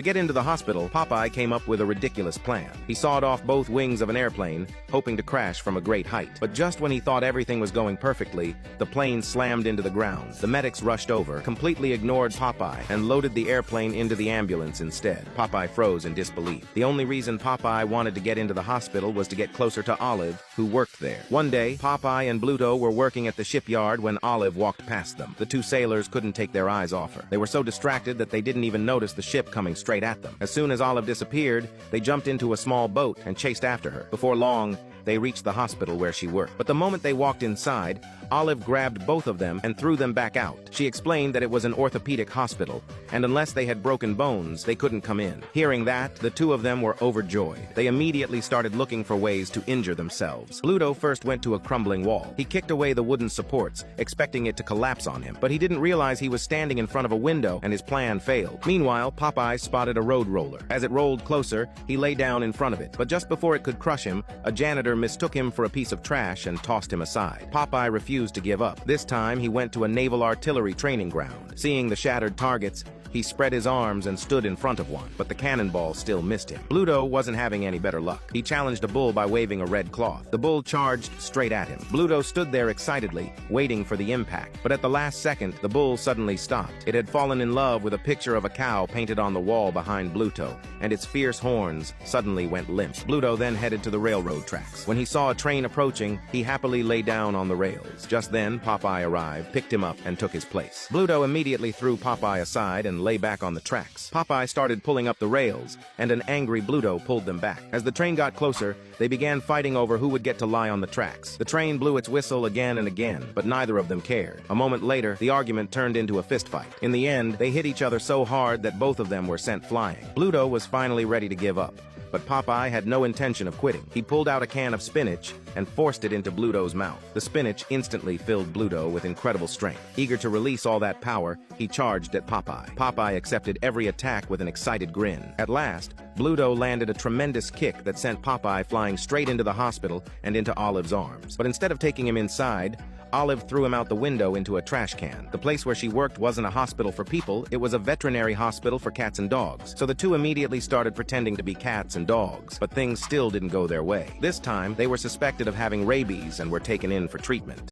To get into the hospital, Popeye came up with a ridiculous plan. He sawed off both wings of an airplane, hoping to crash from a great height. But just when he thought everything was going perfectly, the plane slammed into the ground. The medics rushed over, completely ignored Popeye, and loaded the airplane into the ambulance instead. Popeye froze in disbelief. The only reason Popeye wanted to get into the hospital was to get closer to Olive, who worked there. One day, Popeye and Bluto were working at the shipyard when Olive walked past them. The two sailors couldn't take their eyes off her. They were so distracted that they didn't even notice the ship coming straight at them. As soon as Olive disappeared, they jumped into a small boat and chased after her. Before long, they reached the hospital where she worked. But the moment they walked inside, Olive grabbed both of them and threw them back out. She explained that it was an orthopedic hospital, and unless they had broken bones, they couldn't come in. Hearing that, the two of them were overjoyed. They immediately started looking for ways to injure themselves. Bluto first went to a crumbling wall. He kicked away the wooden supports, expecting it to collapse on him, but he didn't realize he was standing in front of a window, and his plan failed. Meanwhile, Popeye spotted a road roller. As it rolled closer, he lay down in front of it, but just before it could crush him, a janitor mistook him for a piece of trash and tossed him aside. Popeye refused to give up. This time, he went to a naval artillery training ground. Seeing the shattered targets, he spread his arms and stood in front of one, but the cannonball still missed him. Bluto wasn't having any better luck. He challenged a bull by waving a red cloth. The bull charged straight at him. Bluto stood there excitedly, waiting for the impact. But at the last second, the bull suddenly stopped. It had fallen in love with a picture of a cow painted on the wall behind Bluto, and its fierce horns suddenly went limp. Bluto then headed to the railroad tracks. When he saw a train approaching, he happily lay down on the rails. Just then, Popeye arrived, picked him up, and took his place. Bluto immediately threw Popeye aside and lay back on the tracks. Popeye started pulling up the rails, and an angry Bluto pulled them back. As the train got closer, they began fighting over who would get to lie on the tracks. The train blew its whistle again and again, but neither of them cared. A moment later, the argument turned into a fistfight. In the end, they hit each other so hard that both of them were sent flying. Bluto was finally ready to give up, but Popeye had no intention of quitting. He pulled out a can of spinach and forced it into Bluto's mouth. The spinach instantly filled Bluto with incredible strength. Eager to release all that power, he charged at Popeye. Popeye accepted every attack with an excited grin. At last, Bluto landed a tremendous kick that sent Popeye flying straight into the hospital and into Olive's arms. But instead of taking him inside, Olive threw him out the window into a trash can. The place where she worked wasn't a hospital for people, it was a veterinary hospital for cats and dogs. So the two immediately started pretending to be cats and dogs, but things still didn't go their way. This time, they were suspected of having rabies and were taken in for treatment.